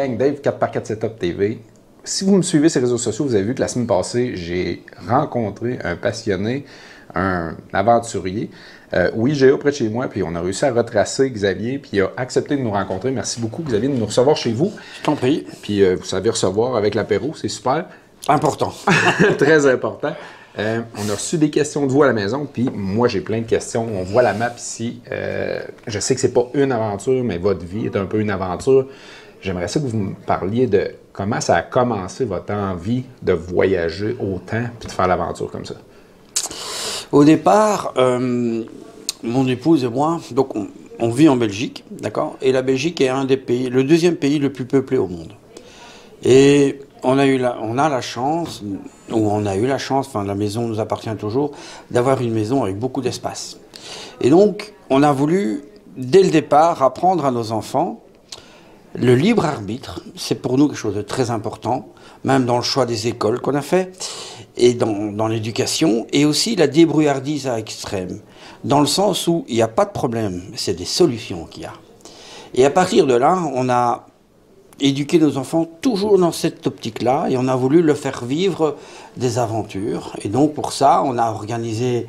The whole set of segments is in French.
gang, Dave 4x4 Setup TV. Si vous me suivez sur les réseaux sociaux, vous avez vu que la semaine passée, j'ai rencontré un passionné, un aventurier. Oui, j'ai auprès de chez moi, puis on a réussi à retracer Xavier, puis il a accepté de nous rencontrer. Merci beaucoup, Xavier, de nous recevoir chez vous. Je t'en prie. Puis vous savez recevoir avec l'apéro, c'est super. Important. Très important. On a reçu des questions de vous à la maison, puis moi, j'ai plein de questions. On voit la map ici. Je sais que c'est pas une aventure, mais votre vie est un peu une aventure. J'aimerais ça que vous me parliez de comment ça a commencé, votre envie de voyager autant puis de faire l'aventure comme ça. Au départ, mon épouse et moi, donc on vit en Belgique, d'accord? Et la Belgique est un des pays, le deuxième pays le plus peuplé au monde. Et on a eu la chance, enfin la maison nous appartient toujours, d'avoir une maison avec beaucoup d'espace. Et donc, on a voulu, dès le départ, apprendre à nos enfants le libre arbitre. C'est pour nous quelque chose de très important, même dans le choix des écoles qu'on a fait, et dans l'éducation, et aussi la débrouillardise à extrême, dans le sens où il n'y a pas de problème, c'est des solutions qu'il y a. Et à partir de là, on a éduqué nos enfants toujours dans cette optique-là, et on a voulu leur faire vivre des aventures. Et donc pour ça, on a organisé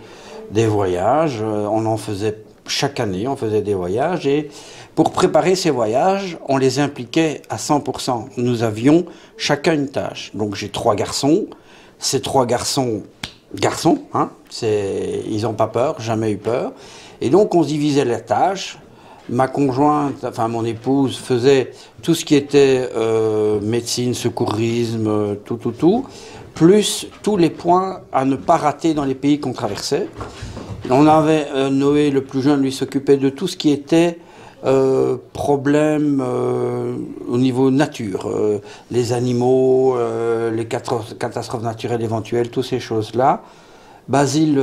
des voyages, on en faisait chaque année, on faisait des voyages, et pour préparer ces voyages, on les impliquait à 100%. Nous avions chacun une tâche. Donc j'ai 3 garçons. Ces 3 garçons, hein, ils n'ont pas peur, jamais eu peur. Et donc on se divisait les tâches. Ma conjointe, enfin mon épouse, faisait tout ce qui était médecine, secourisme, tout, plus tous les points à ne pas rater dans les pays qu'on traversait. On avait Noé, le plus jeune, lui s'occupait de tout ce qui était problèmes au niveau nature, les animaux, les catastrophes naturelles éventuelles, toutes ces choses-là. Basile,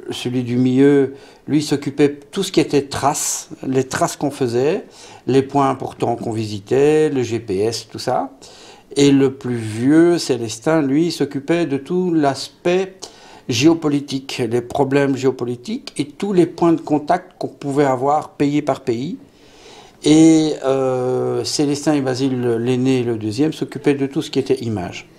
celui du milieu, lui s'occupait de tout ce qui était traces, les traces qu'on faisait, les points importants qu'on visitait, le GPS, tout ça. Et le plus vieux, Célestin, lui, s'occupait de tout l'aspect géopolitique, les problèmes géopolitiques et tous les points de contact qu'on pouvait avoir pays par pays. Et Célestin et Basile, l'aîné et le deuxième, s'occupaient de tout ce qui était image.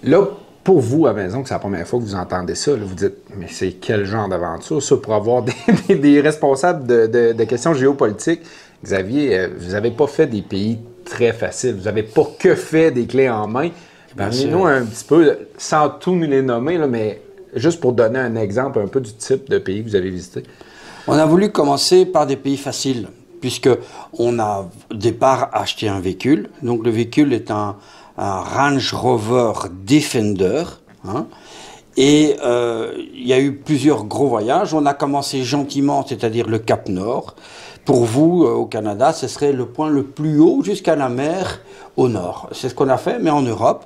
Là, pour vous, à la maison, que c'est la première fois que vous entendez ça, là, vous dites, mais c'est quel genre d'aventure, ça, pour avoir des responsables de questions géopolitiques? Xavier, vous n'avez pas fait des pays très faciles, vous n'avez pas que fait des clés en main. Parlez-nous un petit peu, sans tout nous les nommer, là, mais juste pour donner un exemple un peu du type de pays que vous avez visité. On a voulu commencer par des pays faciles, puisqu'on a au départ acheté un véhicule. Donc le véhicule est un Range Rover Defender. Hein, et il y a eu plusieurs gros voyages. On a commencé gentiment, c'est-à-dire le Cap Nord. Pour vous, au Canada, ce serait le point le plus haut jusqu'à la mer au nord. C'est ce qu'on a fait, mais en Europe.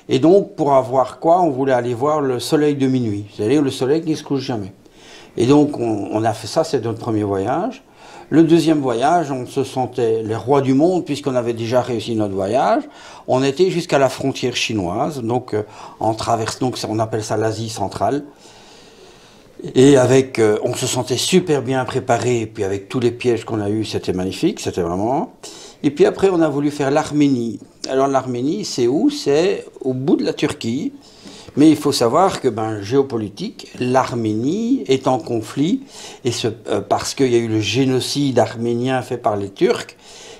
Et donc, pour avoir quoi? On voulait aller voir le soleil de minuit, c'est-à-dire le soleil qui ne se couche jamais. Et donc, on a fait ça, c'est notre premier voyage. Le deuxième voyage, on se sentait les rois du monde, puisqu'on avait déjà réussi notre voyage. On était jusqu'à la frontière chinoise, donc on traverse, donc on appelle ça l'Asie centrale. Et avec, on se sentait super bien préparé, et puis avec tous les pièges qu'on a eus, c'était magnifique, c'était vraiment... Et puis après, on a voulu faire l'Arménie. Alors l'Arménie, c'est où? C'est au bout de la Turquie. Mais il faut savoir que, géopolitique, l'Arménie est en conflit, et parce qu'il y a eu le génocide arménien fait par les Turcs,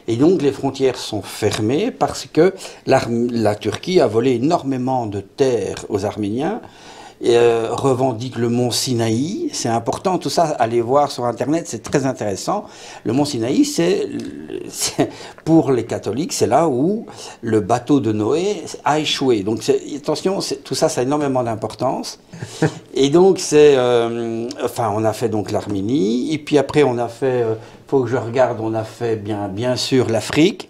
et donc les frontières sont fermées parce que la Turquie a volé énormément de terres aux Arméniens, et revendique le mont Sinaï. C'est important, tout ça, allez voir sur Internet, c'est très intéressant. Le mont Sinaï, c'est pour les catholiques, c'est là où le bateau de Noé a échoué. Donc attention, tout ça, ça a énormément d'importance. Et donc, on a fait donc l'Arménie, et puis après, on a fait, faut que je regarde, on a fait bien sûr l'Afrique.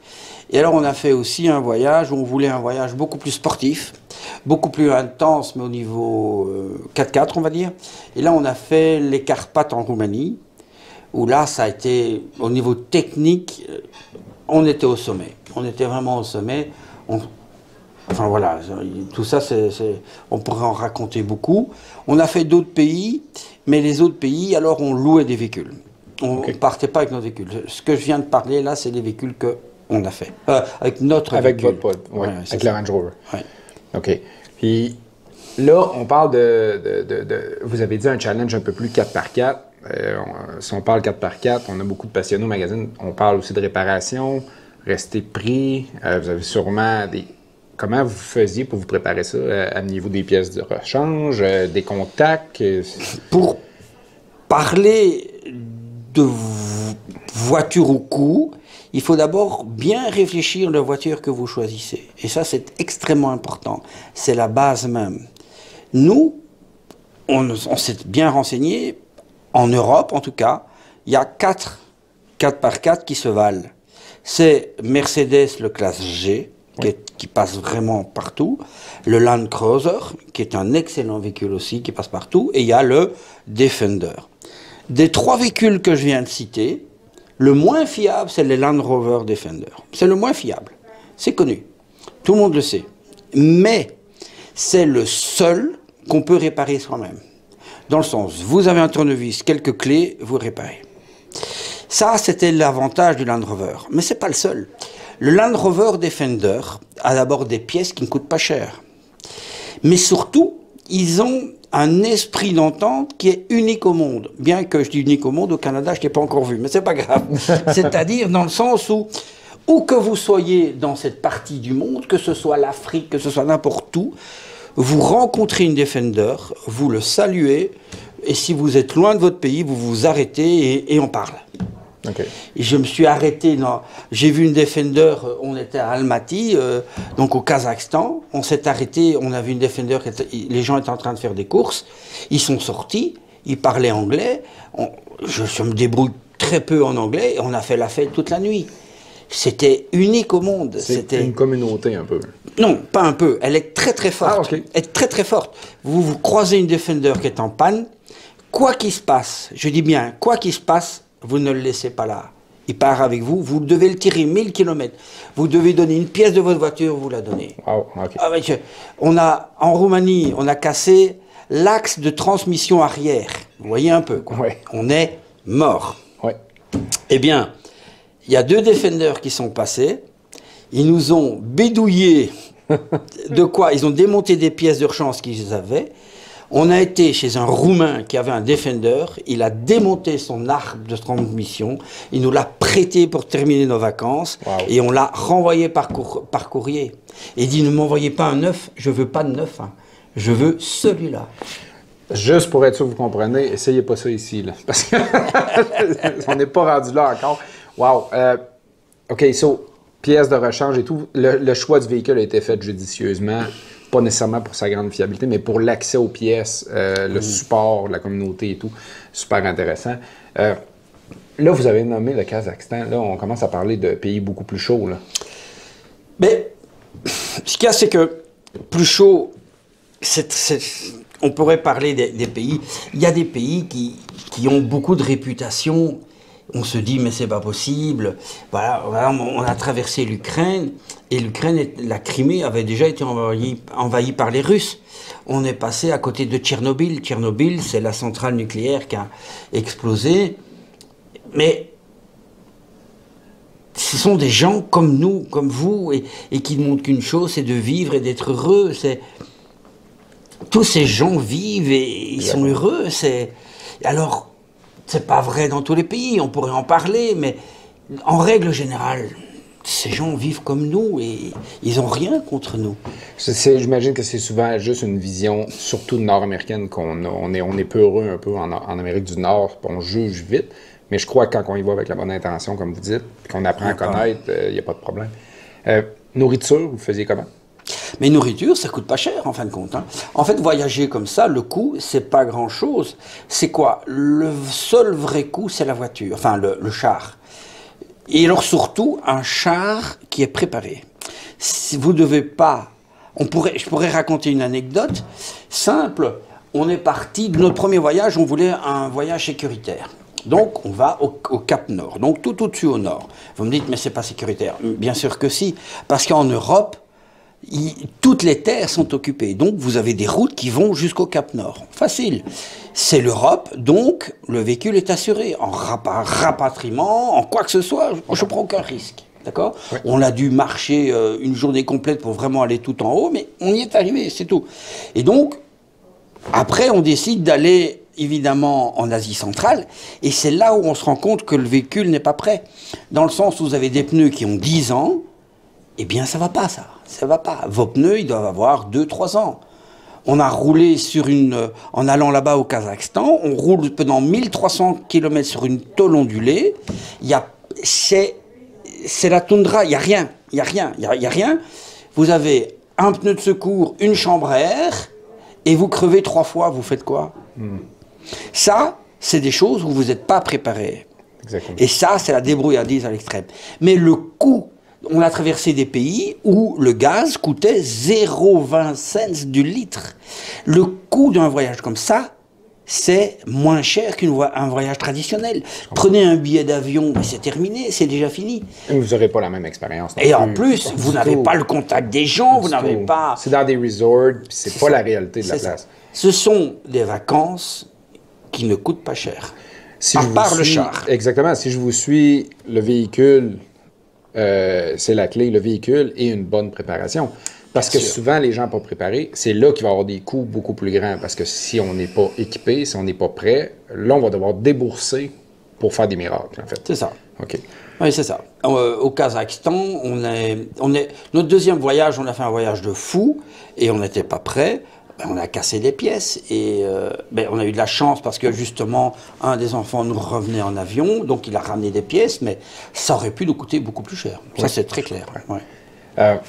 Et alors, on a fait aussi un voyage où on voulait un voyage beaucoup plus sportif, beaucoup plus intense, mais au niveau 4x4, on va dire. Et là, on a fait les Carpates en Roumanie, où là, ça a été, au niveau technique, on était au sommet. On était vraiment au sommet. Enfin voilà, tout ça, on pourrait en raconter beaucoup. On a fait d'autres pays, mais les autres pays, alors on louait des véhicules. On ne partait pas avec nos véhicules. Ce que je viens de parler là, c'est les véhicules on a fait. Avec notre Avec véhicule. votre pod, ouais, Ouais, avec ça. le Range Rover. Ouais. OK. Puis là, on parle vous avez dit un challenge un peu plus 4x4. Si on parle 4x4, on a beaucoup de passionnés au magazine. On parle aussi de réparation, rester pris. Vous avez sûrement des... Comment vous faisiez pour vous préparer ça? Amenez-vous des pièces de rechange, des contacts? Pour parler de voiture au coup, il faut d'abord bien réfléchir la voiture que vous choisissez. Et ça, c'est extrêmement important. C'est la base même. Nous, on s'est bien renseigné. En Europe, en tout cas, il y a 4 4x4 qui se valent. C'est Mercedes, le classe G, qui passe vraiment partout. Le Land Cruiser, qui est un excellent véhicule aussi, qui passe partout. Et il y a le Defender. Des 3 véhicules que je viens de citer, le moins fiable, c'est le Land Rover Defender. C'est le moins fiable. C'est connu. Tout le monde le sait. Mais c'est le seul qu'on peut réparer soi-même. Dans le sens, vous avez un tournevis, quelques clés, vous réparez. Ça, c'était l'avantage du Land Rover. Mais ce n'est pas le seul. Le Land Rover Defender a d'abord des pièces qui ne coûtent pas cher. Mais surtout, ils ont un esprit d'entente qui est unique au monde. Bien que je dis unique au monde, au Canada, je ne l'ai pas encore vu, mais c'est pas grave. C'est-à-dire dans le sens où que vous soyez dans cette partie du monde, que ce soit l'Afrique, que ce soit n'importe où, vous rencontrez une Defender, vous le saluez, et si vous êtes loin de votre pays, vous vous arrêtez et on parle. Okay. Et je me suis arrêté, j'ai vu une Defender, on était à Almaty, donc au Kazakhstan, on s'est arrêté, on a vu une Defender, les gens étaient en train de faire des courses, ils sont sortis, ils parlaient anglais, je me débrouille très peu en anglais, et on a fait la fête toute la nuit. C'était unique au monde. C'était une communauté un peu. Non, pas un peu. Elle est très très forte. Ah, okay. Elle est très très forte. Vous croisez une Defender qui est en panne, quoi qu'il se passe, je dis bien, quoi qu'il se passe, vous ne le laissez pas là. Il part avec vous, vous devez le tirer 1000 km. Vous devez donner une pièce de votre voiture, vous la donnez. Wow, okay. En Roumanie, on a cassé l'axe de transmission arrière. Vous voyez un peu, quoi. Ouais. On est mort. Ouais. Eh bien, il y a 2 Defenders qui sont passés. Ils nous ont bédouillé de quoi? Ils ont démonté des pièces de rechange qu'ils avaient. On a été chez un Roumain qui avait un Defender. Il a démonté son arbre de transmission. Il nous l'a prêté pour terminer nos vacances. Wow. Et on l'a renvoyé par courrier. Et il dit, ne m'envoyez pas un neuf. Je veux pas de neuf. Hein. Je veux celui-là. Juste pour être sûr que vous comprenez, essayez pas ça ici, là. Parce qu'on n'est pas rendu là encore. Wow. OK, so, pièces de rechange et tout. Le choix du véhicule a été fait judicieusement. Pas nécessairement pour sa grande fiabilité, mais pour l'accès aux pièces, le support de la communauté et tout. Super intéressant. Là, vous avez nommé le Kazakhstan. Là, on commence à parler de pays beaucoup plus chauds, là. Mais ce qu'il y a, c'est que plus chaud, on pourrait parler des pays. Il y a des pays qui ont beaucoup de réputation. On se dit, mais c'est pas possible. Voilà, on a traversé l'Ukraine, et la Crimée avait déjà été envahie par les Russes. On est passé à côté de Tchernobyl. Tchernobyl, c'est la centrale nucléaire qui a explosé. Mais ce sont des gens comme nous, comme vous, et qui ne montrent qu'une chose, c'est de vivre et d'être heureux. Tous ces gens vivent et ils sont heureux. Alors, c'est pas vrai dans tous les pays, on pourrait en parler, mais en règle générale, ces gens vivent comme nous et ils n'ont rien contre nous. J'imagine que c'est souvent juste une vision, surtout nord-américaine, qu'on a. On est peu heureux un peu en Amérique du Nord, on juge vite, mais je crois que quand on y va avec la bonne intention, comme vous dites, qu'on apprend à connaître, il n'y a pas de problème. Nourriture, vous faisiez comment? Mais nourriture, ça coûte pas cher en fin de compte. Hein. En fait, voyager comme ça, le coût, c'est pas grand-chose. C'est quoi? Le seul vrai coût, c'est la voiture, enfin le char. Et alors surtout, un char qui est préparé. Si vous devez pas... je pourrais raconter une anecdote simple. On est parti de notre premier voyage, on voulait un voyage sécuritaire. Donc, on va au Cap Nord, donc tout au-dessus au nord. Vous me dites, mais c'est pas sécuritaire. Bien sûr que si, parce qu'en Europe, toutes les terres sont occupées. Donc, vous avez des routes qui vont jusqu'au Cap Nord. Facile. C'est l'Europe, donc le véhicule est assuré. En rapatriement, en quoi que ce soit, je ne prends aucun risque. D'accord? On a dû marcher une journée complète pour vraiment aller tout en haut, mais on y est arrivé, c'est tout. Et donc, après, on décide d'aller évidemment en Asie centrale, et c'est là où on se rend compte que le véhicule n'est pas prêt. Dans le sens où vous avez des pneus qui ont 10 ans, eh bien ça va pas ça, ça va pas. Vos pneus, ils doivent avoir 2-3 ans. On a roulé en allant là-bas au Kazakhstan, on roule pendant 1300 km sur une tôle ondulée, c'est la toundra, il n'y a rien, il y a rien. Vous avez un pneu de secours, une chambre à air, et vous crevez 3 fois, vous faites quoi? Ça, c'est des choses où vous n'êtes pas préparé. Exactement. Et ça, c'est la débrouillardise à l'extrême. Mais le coût, on a traversé des pays où le gaz coûtait 0,20 cents du litre. Le coût d'un voyage comme ça, c'est moins cher qu'un voyage traditionnel. Prenez un billet d'avion, c'est terminé, c'est déjà fini. Et vous n'aurez pas la même expérience. Et en plus, vous n'avez pas le contact des gens, vous n'avez pas... C'est dans des resorts, puis c'est pas la réalité de la place. Ce sont des vacances qui ne coûtent pas cher. À part le char. Exactement. Si je vous suis, le véhicule, c'est la clé, le véhicule et une bonne préparation. Parce que souvent, les gens pas préparés, c'est là qu'il va y avoir des coûts beaucoup plus grands. Parce que si on n'est pas équipé, si on n'est pas prêt, là, on va devoir débourser pour faire des miracles, en fait. C'est ça. OK. Oui, c'est ça. Au Kazakhstan, notre deuxième voyage, on a fait un voyage de fou et on n'était pas prêt. On a cassé des pièces et on a eu de la chance parce que justement, un des enfants nous revenait en avion, donc il a ramené des pièces, mais ça aurait pu nous coûter beaucoup plus cher. Oui. Ça, c'est très clair. Ouais.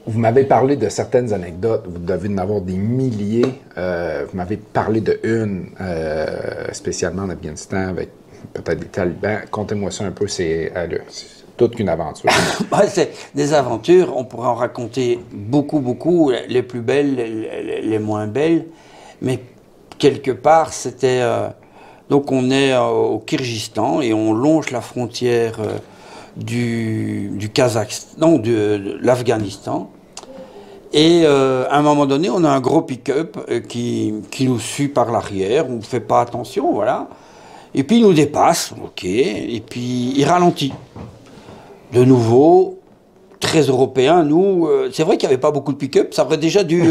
Vous m'avez parlé de certaines anecdotes, vous devez en avoir des milliers. Vous m'avez parlé de une, spécialement en Afghanistan, avec peut-être des talibans. Contez-moi ça un peu, c'est toute qu'une aventure. C'est des aventures, on pourrait en raconter beaucoup, beaucoup, les plus belles, les moins belles, mais quelque part, c'était... donc on est au Kyrgyzstan et on longe la frontière du Kazakhstan, de l'Afghanistan. Et à un moment donné, on a un gros pick-up qui nous suit par l'arrière, on ne fait pas attention, voilà. Et puis il nous dépasse, ok, et puis il ralentit. De nouveau, très européen, nous, c'est vrai qu'il n'y avait pas beaucoup de pick-up, ça aurait déjà dû...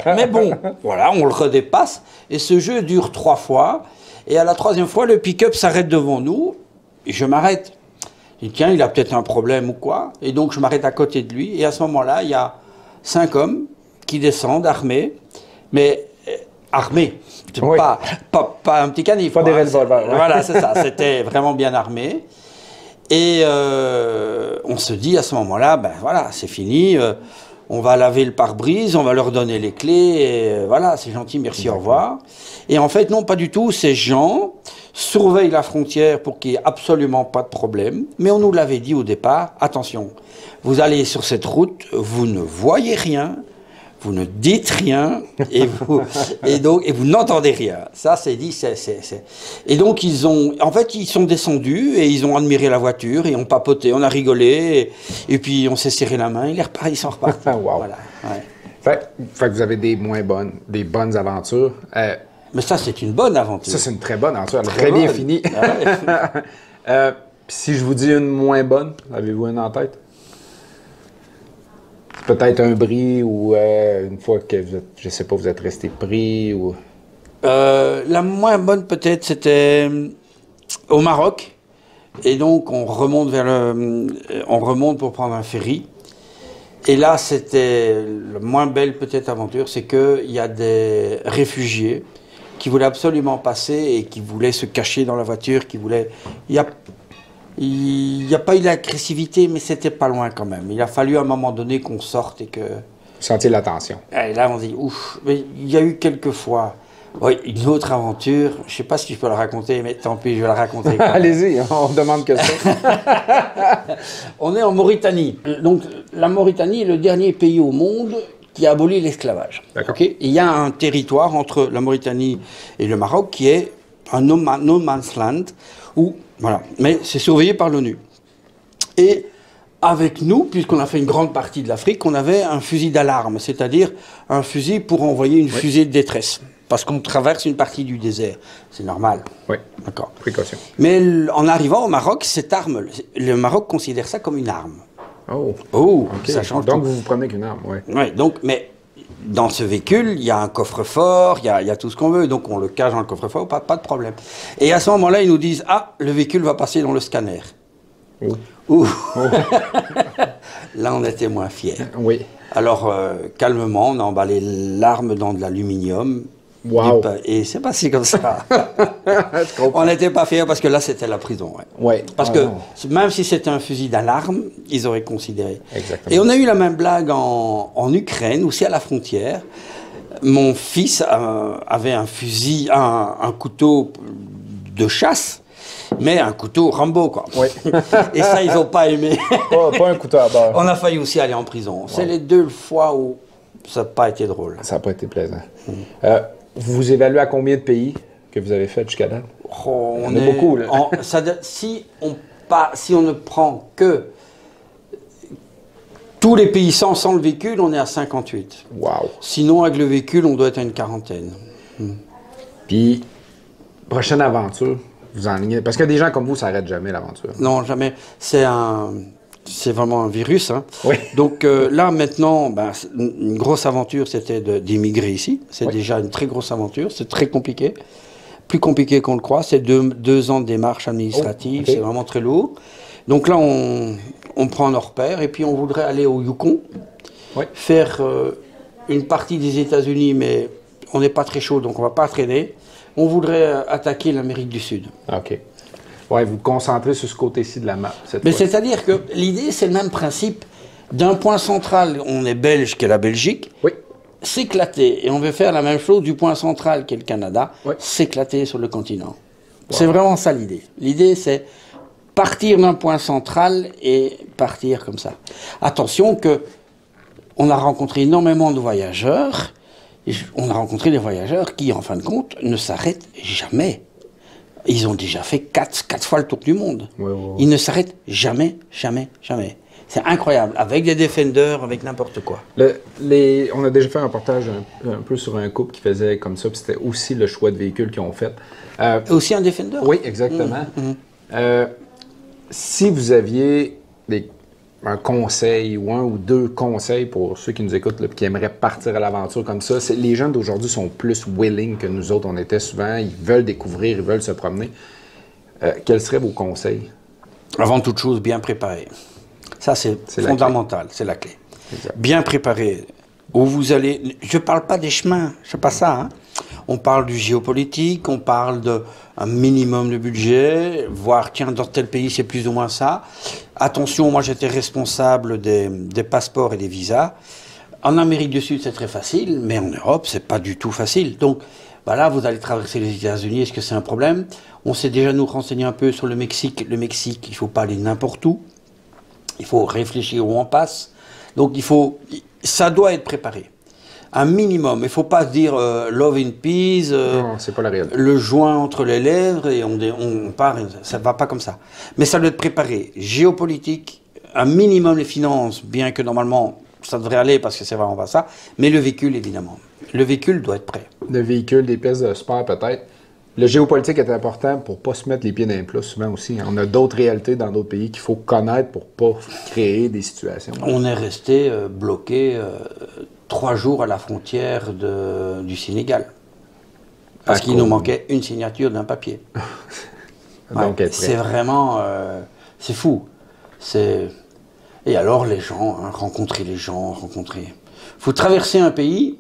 Mais bon, voilà, on le redépasse, et ce jeu dure 3 fois, et à la 3e fois, le pick-up s'arrête devant nous, et je m'arrête. Je dis, tiens, il a peut-être un problème ou quoi, et donc je m'arrête à côté de lui, et à ce moment-là, il y a 5 hommes qui descendent armés, mais armés, oui. pas un petit canif. Pas des revolvers. Ouais. Voilà, c'est ça, c'était vraiment bien armé. Et on se dit à ce moment-là, ben voilà, c'est fini, on va laver le pare-brise, on va leur donner les clés, et voilà, c'est gentil, merci, au revoir. Et en fait, non, pas du tout, ces gens surveillent la frontière pour qu'il n'y ait absolument pas de problème, mais on nous l'avait dit au départ, attention, vous allez sur cette route, vous ne voyez rien, vous ne dites rien et vous n'entendez rien. Ça, c'est dit. Et donc, ils sont descendus et ils ont admiré la voiture et ont papoté, on a rigolé et puis on s'est serré la main. Ils sont repartis. Wow. Voilà. Ouais. Fait que vous avez des bonnes aventures. Mais ça, c'est une bonne aventure. Ça, c'est une très bonne aventure. Très bien finie. Si je vous dis une moins bonne, avez-vous une en tête? Peut-être un bris ou une fois que vous êtes, je sais pas, vous êtes resté pris ou... La moins bonne peut-être c'était au Maroc et donc on remonte pour prendre un ferry et là c'était la moins belle peut-être aventure, c'est qu'il y a des réfugiés qui voulaient absolument passer et qui voulaient se cacher dans la voiture, il n'y a pas eu l'agressivité, mais c'était pas loin quand même. Il a fallu à un moment donné qu'on sorte et que... Sentiez la tension. Et là, on dit, ouf, mais il y a eu quelques fois... Oui, une autre aventure, je ne sais pas si je peux la raconter, mais tant pis, je vais la raconter. Allez-y, on demande que ça. On est en Mauritanie. Donc, la Mauritanie est le dernier pays au monde qui a aboli l'esclavage. D'accord. Okay, il y a un territoire entre la Mauritanie et le Maroc qui est un no man's land, où... Voilà, mais c'est surveillé par l'ONU. Et avec nous, puisqu'on a fait une grande partie de l'Afrique, on avait un fusil d'alarme, c'est-à-dire un fusil pour envoyer une fusée de détresse. parce qu'on traverse une partie du désert. C'est normal. Oui. D'accord. Précaution. Mais en arrivant au Maroc, cette arme, le Maroc considère ça comme une arme. Oh. Oh, OK. ça change Donc, tout. vous vous prenez qu'une arme, oui. Ouais, donc, mais dans ce véhicule, il y a un coffre-fort, il y a tout ce qu'on veut, donc on le cache dans le coffre-fort, pas de problème. Et à ce moment-là, ils nous disent, ah, le véhicule va passer dans le scanner. Oh. Ouh. Là, on était moins fiers. Oui. Alors, calmement, on a emballé l'arme dans de l'aluminium. Wow. Et c'est passé comme ça. Je comprends. On n'était pas fiers parce que là, c'était la prison. Ouais. Ouais. Parce Ah, que non. même si c'était un fusil d'alarme, ils auraient considéré. Exactement. Et on a eu la même blague en Ukraine, aussi à la frontière. Mon fils avait un fusil, un couteau de chasse, mais un couteau Rambo, quoi. Oui. Et ça, ils n'ont pas aimé. Pas un couteau à beurre. On a failli aussi aller en prison. C'est les 2 fois où ça n'a pas été drôle. Ça n'a pas été plaisant. Vous évaluez à combien de pays que vous avez fait jusqu'à date? Oh, Il y en a beaucoup, là. Si on ne prend que tous les pays sans le véhicule, on est à 58. Wow. Sinon, avec le véhicule, on doit être à une quarantaine. Puis, prochaine aventure, vous en lignez. Parce que des gens comme vous, ça n'arrête jamais l'aventure. Non, jamais. C'est vraiment un virus. Hein. Oui. Donc là, maintenant, une grosse aventure, c'était d'immigrer ici. C'est déjà une très grosse aventure. C'est très compliqué. Plus compliqué qu'on le croit. C'est 2 ans de démarche administrative. Oh, ok. C'est vraiment très lourd. Donc là, on prend nos repères et puis on voudrait aller au Yukon, faire une partie des États-Unis, mais on n'est pas très chaud, donc on ne va pas traîner. On voudrait attaquer l'Amérique du Sud. OK. Ouais, vous vous concentrez sur ce côté-ci de la map. Mais c'est-à-dire que l'idée, c'est le même principe. D'un point central, on est belge qu'est la Belgique. Oui. S'éclater. Et on veut faire la même chose du point central qu'est le Canada. Oui. S'éclater sur le continent. C'est vraiment ça l'idée. L'idée, c'est partir d'un point central et partir comme ça. Attention que on a rencontré énormément de voyageurs. On a rencontré des voyageurs qui, en fin de compte, ne s'arrêtent jamais. Ils ont déjà fait 4 fois le tour du monde. Oui, oui, oui. Ils ne s'arrêtent jamais, jamais, jamais. C'est incroyable, avec des Defenders, avec n'importe quoi. On a déjà fait un reportage un peu sur un couple qui faisait comme ça, puis c'était aussi le choix de véhicule qu'ils ont fait. Aussi un Defender? Oui, exactement. Si vous aviez un conseil ou 1 ou 2 conseils pour ceux qui nous écoutent et qui aimeraient partir à l'aventure comme ça, les jeunes d'aujourd'hui sont plus willing que nous autres. On était souvent, ils veulent découvrir, ils veulent se promener. Quels seraient vos conseils? Avant toute chose, bien préparé. Ça, c'est fondamental, c'est la clé. Exact. Bien préparé. Où vous allez... Je ne parle pas des chemins, c'est pas ça. Hein. On parle du géopolitique, on parle d'un minimum de budget, voir, tiens, dans tel pays, c'est plus ou moins ça. Attention, moi, j'étais responsable des passeports et des visas. En Amérique du Sud, c'est très facile, mais en Europe, c'est pas du tout facile. Donc, voilà, vous allez traverser les États-Unis, est-ce que c'est un problème? On s'est déjà nous renseigné un peu sur le Mexique. Le Mexique, il ne faut pas aller n'importe où. Il faut réfléchir où on passe. Donc, ça doit être préparé. Un minimum. Il ne faut pas se dire love in peace, Non, c'est pas la réalité. le joint entre les lèvres et on part. Ça ne va pas comme ça. Mais ça doit être préparé. Géopolitique, un minimum les finances, bien que normalement ça devrait aller parce que c'est vraiment pas ça. Mais le véhicule, évidemment. Le véhicule doit être prêt. Le véhicule, des pièces de sport peut-être. Le géopolitique est important pour ne pas se mettre les pieds dans les plats souvent aussi. On a d'autres réalités dans d'autres pays qu'il faut connaître pour ne pas créer des situations. On est resté bloqué 3 jours à la frontière du Sénégal. Parce qu'il nous manquait une signature d'un papier. Donc, être prêt. C'est vraiment... c'est fou. Et alors les gens, hein, rencontrer les gens, rencontrer... Vous traversez un pays,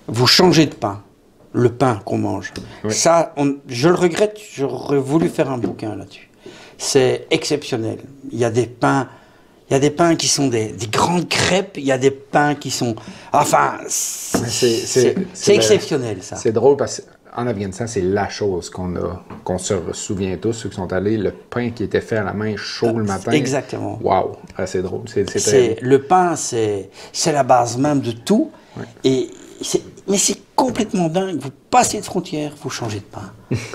vous changez de pain. Le pain qu'on mange. Oui. Ça, je le regrette, j'aurais voulu faire un bouquin là-dessus. C'est exceptionnel. Il y a des pains qui sont des grandes crêpes, il y a des pains qui sont... Enfin, c'est exceptionnel, ça. C'est drôle parce qu'en Afghanistan, c'est la chose qu'on se souvient tous, ceux qui sont allés, le pain qui était fait à la main chaud le matin. Exactement. Waouh, c'est drôle. Le pain, c'est la base même de tout. Oui. Mais c'est complètement dingue. Vous passez de frontière, vous changez de pain.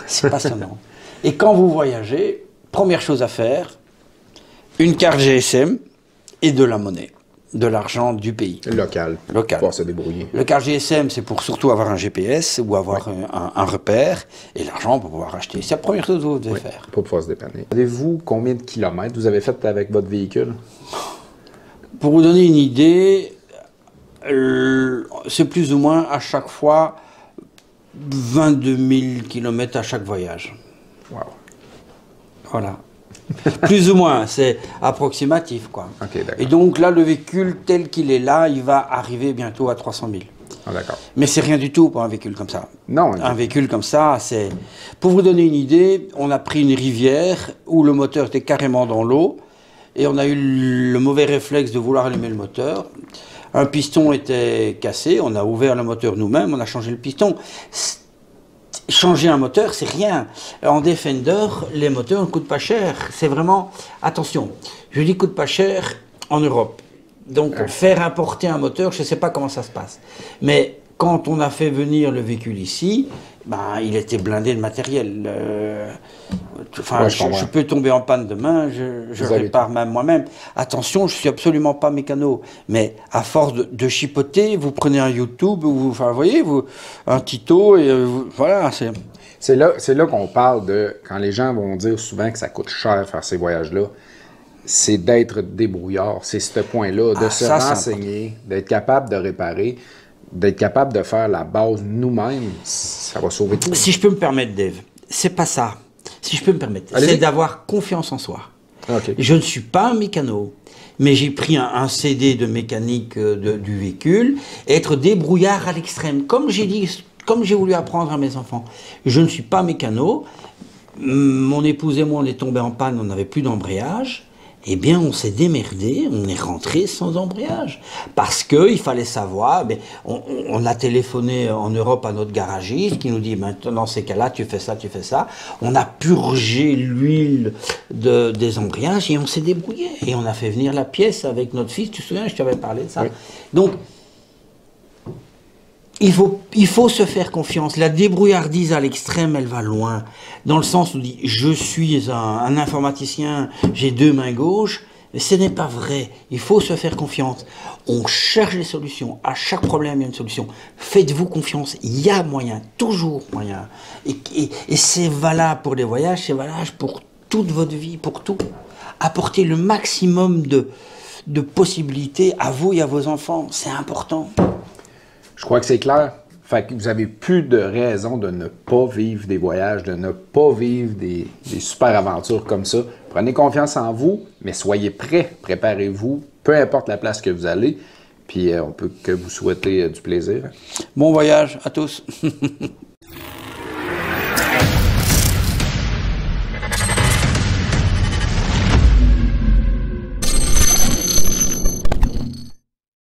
C'est passionnant. Et quand vous voyagez, première chose à faire, une carte GSM et de la monnaie. de l'argent du pays. Local. Local. Pouvoir se débrouiller. Le carte GSM, c'est pour surtout avoir un GPS ou avoir un repère, et l'argent pour pouvoir acheter. C'est la première chose que vous devez faire. Pour pouvoir se dépanner. Savez-vous combien de kilomètres vous avez fait avec votre véhicule? Pour vous donner une idée, c'est plus ou moins à chaque fois 22 000 km à chaque voyage. Wow. Voilà. Plus ou moins, c'est approximatif, quoi. OK, d'accord. Et donc là, le véhicule tel qu'il est là, il va arriver bientôt à 300 000. Ah, d'accord. Mais c'est rien du tout pour un véhicule comme ça. Non. Un véhicule comme ça, c'est... Pour vous donner une idée, on a pris une rivière où le moteur était carrément dans l'eau et on a eu le mauvais réflexe de vouloir allumer le moteur. Un piston était cassé, on a ouvert le moteur nous-mêmes, on a changé le piston. Changer un moteur, c'est rien. En Defender, les moteurs ne coûtent pas cher. C'est vraiment... Attention, je dis coûte pas cher en Europe. Donc, faire importer un moteur, je ne sais pas comment ça se passe. Mais quand on a fait venir le véhicule ici, ben, il était blindé de matériel. Enfin, Ouais, je peux tomber en panne demain, je répare même moi-même. Attention, je ne suis absolument pas mécano. Mais à force de chipoter, vous prenez un YouTube, enfin, vous voyez, un tuto, et voilà, c'est... C'est là qu'on parle de... Quand les gens vont dire souvent que ça coûte cher faire ces voyages-là, c'est d'être débrouillard. C'est ce point-là, de se renseigner, d'être capable de réparer, d'être capable de faire la base nous-mêmes. Ça va sauver tout. Si je peux me permettre, Dave, c'est pas ça. Si je peux me permettre, c'est d'avoir confiance en soi. Okay. Je ne suis pas un mécano, mais j'ai pris un CD de mécanique du véhicule, et être débrouillard à l'extrême. Comme j'ai dit, comme j'ai voulu apprendre à mes enfants, je ne suis pas mécano. Mon épouse et moi, on est tombés en panne, on n'avait plus d'embrayage. Eh bien, on s'est démerdé, on est rentré sans embrayage. Parce qu'il fallait savoir, on a téléphoné en Europe à notre garagiste qui nous dit, maintenant, dans ces cas-là, tu fais ça, tu fais ça. On a purgé l'huile des embrayages et on s'est débrouillé. Et on a fait venir la pièce avec notre fils, tu te souviens, je t'avais parlé de ça. Oui. Donc, il faut se faire confiance. La débrouillardise à l'extrême, elle va loin. Dans le sens où on dit, je suis un informaticien, j'ai 2 mains gauches, mais ce n'est pas vrai. Il faut se faire confiance. On cherche des solutions. À chaque problème, il y a une solution. Faites-vous confiance. Il y a moyen, toujours moyen. Et c'est valable pour les voyages, c'est valable pour toute votre vie, pour tout. Apportez le maximum de possibilités à vous et à vos enfants. C'est important. Je crois que c'est clair. Fait que vous n'avez plus de raison de ne pas vivre des voyages, de ne pas vivre des super aventures comme ça. Prenez confiance en vous, mais soyez prêts. Préparez-vous, peu importe la place que vous allez. Puis on peut que vous souhaiter du plaisir. Bon voyage à tous.